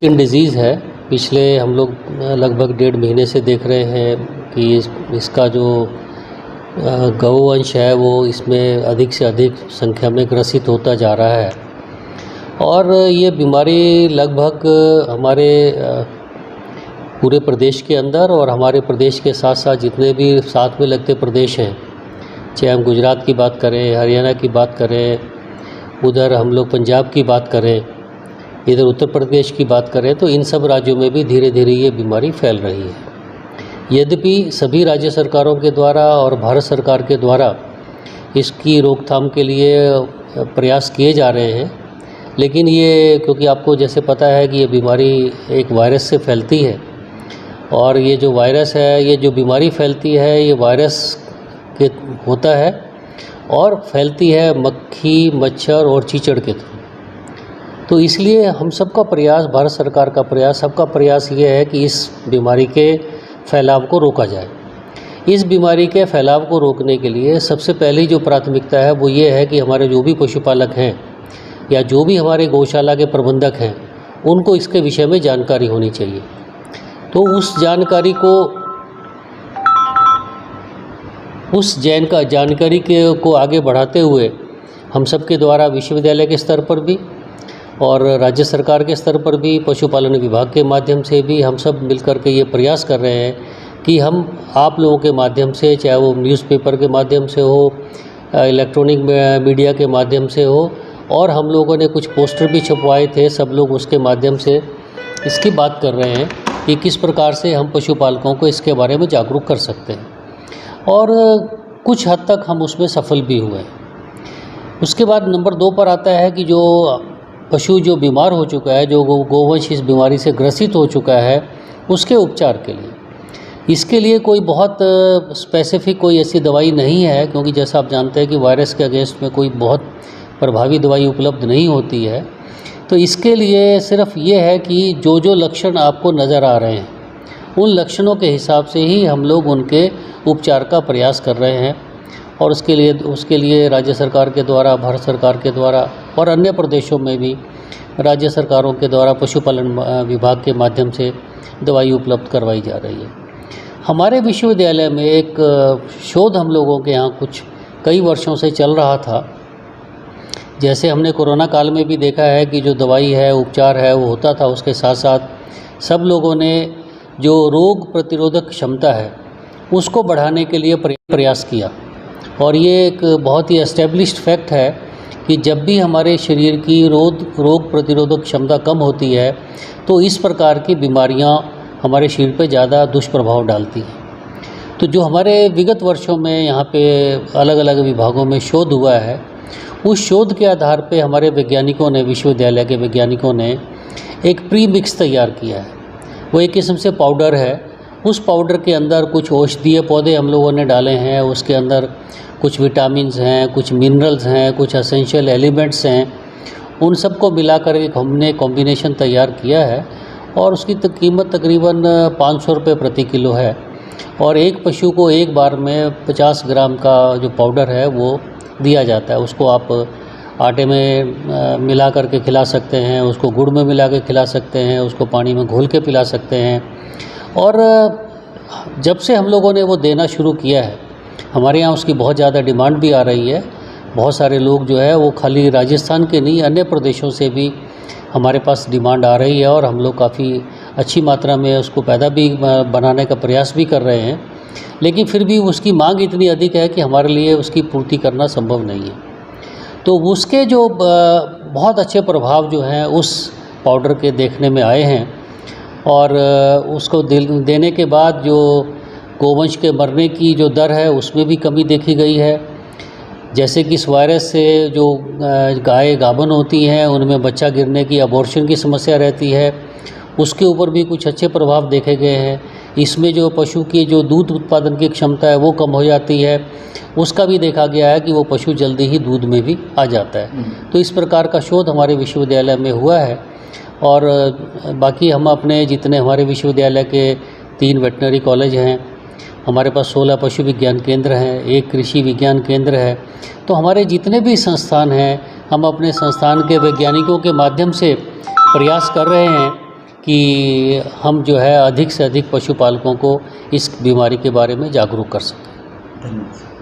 इन disease है। पिछले हम लोग लगभग 1.5 महीने से देख रहे हैं कि इसका जो गौवंश है वो इसमें अधिक से अधिक संख्या में ग्रसित होता जा रहा है और ये बीमारी लगभग हमारे पूरे प्रदेश के अंदर और हमारे प्रदेश के साथ साथ जितने भी साथ में लगते प्रदेश हैं, चाहे हम गुजरात की बात करें, हरियाणा की बात करें, उधर हम लोग पंजाब की बात करें, इधर उत्तर प्रदेश की बात करें, तो इन सब राज्यों में भी धीरे धीरे ये बीमारी फैल रही है। यद्यपि सभी राज्य सरकारों के द्वारा और भारत सरकार के द्वारा इसकी रोकथाम के लिए प्रयास किए जा रहे हैं, लेकिन ये क्योंकि आपको जैसे पता है कि ये बीमारी एक वायरस से फैलती है और ये जो वायरस है, ये जो बीमारी फैलती है, ये वायरस के होता है और फैलती है मक्खी, मच्छर और चीचड़ के थ्रू। तो इसलिए हम सबका प्रयास, भारत सरकार का प्रयास, सबका प्रयास ये है कि इस बीमारी के फैलाव को रोका जाए। इस बीमारी के फैलाव को रोकने के लिए सबसे पहली जो प्राथमिकता है वो ये है कि हमारे जो भी पशुपालक हैं या जो भी हमारे गौशाला के प्रबंधक हैं, उनको इसके विषय में जानकारी होनी चाहिए। तो उस जानकारी को आगे बढ़ाते हुए हम सबके द्वारा विश्वविद्यालय के स्तर पर भी और राज्य सरकार के स्तर पर भी, पशुपालन विभाग के माध्यम से भी हम सब मिलकर के ये प्रयास कर रहे हैं कि हम आप लोगों के माध्यम से, चाहे वो न्यूज़पेपर के माध्यम से हो, इलेक्ट्रॉनिक मीडिया के माध्यम से हो, और हम लोगों ने कुछ पोस्टर भी छपवाए थे, सब लोग उसके माध्यम से इसकी बात कर रहे हैं कि किस प्रकार से हम पशुपालकों को इसके बारे में जागरूक कर सकते हैं और कुछ हद तक हम उसमें सफल भी हुए। उसके बाद नंबर 2 पर आता है कि जो पशु जो बीमार हो चुका है, जो गौवंश इस बीमारी से ग्रसित हो चुका है, उसके उपचार के लिए, इसके लिए कोई बहुत स्पेसिफिक कोई ऐसी दवाई नहीं है, क्योंकि जैसा आप जानते हैं कि वायरस के अगेंस्ट में कोई बहुत प्रभावी दवाई उपलब्ध नहीं होती है। तो इसके लिए सिर्फ ये है कि जो जो लक्षण आपको नज़र आ रहे हैं, उन लक्षणों के हिसाब से ही हम लोग उनके उपचार का प्रयास कर रहे हैं और उसके लिए राज्य सरकार के द्वारा, भारत सरकार के द्वारा और अन्य प्रदेशों में भी राज्य सरकारों के द्वारा पशुपालन विभाग के माध्यम से दवाई उपलब्ध करवाई जा रही है। हमारे विश्वविद्यालय में एक शोध हम लोगों के यहाँ कई वर्षों से चल रहा था। जैसे हमने कोरोना काल में भी देखा है कि जो दवाई है, उपचार है, वो होता था, उसके साथ साथ सब लोगों ने जो रोग प्रतिरोधक क्षमता है उसको बढ़ाने के लिए प्रयास किया और ये एक बहुत ही एस्टेब्लिश्ड फैक्ट है कि जब भी हमारे शरीर की रोग प्रतिरोधक क्षमता कम होती है तो इस प्रकार की बीमारियां हमारे शरीर पर ज़्यादा दुष्प्रभाव डालती हैं। तो जो हमारे विगत वर्षों में यहाँ पे अलग अलग विभागों में शोध हुआ है, उस शोध के आधार पे हमारे वैज्ञानिकों ने, विश्वविद्यालय के वैज्ञानिकों ने एक प्री मिक्स तैयार किया है। वो एक किस्म से पाउडर है। उस पाउडर के अंदर कुछ औषधीय पौधे हम लोगों ने डाले हैं, उसके अंदर कुछ विटामिन्स हैं, कुछ मिनरल्स हैं, कुछ एसेंशियल एलिमेंट्स हैं, उन सब को मिलाकर एक हमने कॉम्बिनेशन तैयार किया है और उसकी कीमत तकरीबन 500 रुपये प्रति किलो है और एक पशु को एक बार में 50 ग्राम का जो पाउडर है वो दिया जाता है। उसको आप आटे में मिला करके खिला सकते हैं, उसको गुड़ में मिला के खिला सकते हैं, उसको पानी में घोल के पिला सकते हैं। और जब से हम लोगों ने वो देना शुरू किया है, हमारे यहाँ उसकी बहुत ज़्यादा डिमांड भी आ रही है। बहुत सारे लोग जो है वो खाली राजस्थान के नहीं, अन्य प्रदेशों से भी हमारे पास डिमांड आ रही है और हम लोग काफ़ी अच्छी मात्रा में उसको बनाने का प्रयास भी कर रहे हैं, लेकिन फिर भी उसकी मांग इतनी अधिक है कि हमारे लिए उसकी पूर्ति करना संभव नहीं है। तो उसके जो बहुत अच्छे प्रभाव जो हैं उस पाउडर के देखने में आए हैं और उसको देने के बाद जो गौवंश के मरने की जो दर है उसमें भी कमी देखी गई है। जैसे कि इस वायरस से जो गाय गाभन होती हैं उनमें बच्चा गिरने की, अबॉर्शन की समस्या रहती है, उसके ऊपर भी कुछ अच्छे प्रभाव देखे गए हैं। इसमें जो पशु की जो दूध उत्पादन की क्षमता है वो कम हो जाती है, उसका भी देखा गया है कि वो पशु जल्दी ही दूध में भी आ जाता है। तो इस प्रकार का शोध हमारे विश्वविद्यालय में हुआ है और बाकी हम अपने जितने हमारे विश्वविद्यालय के 3 वेटनरी कॉलेज हैं, हमारे पास 16 पशु विज्ञान केंद्र हैं, 1 कृषि विज्ञान केंद्र है। तो हमारे जितने भी संस्थान हैं, हम अपने संस्थान के वैज्ञानिकों के माध्यम से प्रयास कर रहे हैं कि हम जो है अधिक से अधिक पशुपालकों को इस बीमारी के बारे में जागरूक कर सकें। धन्यवाद।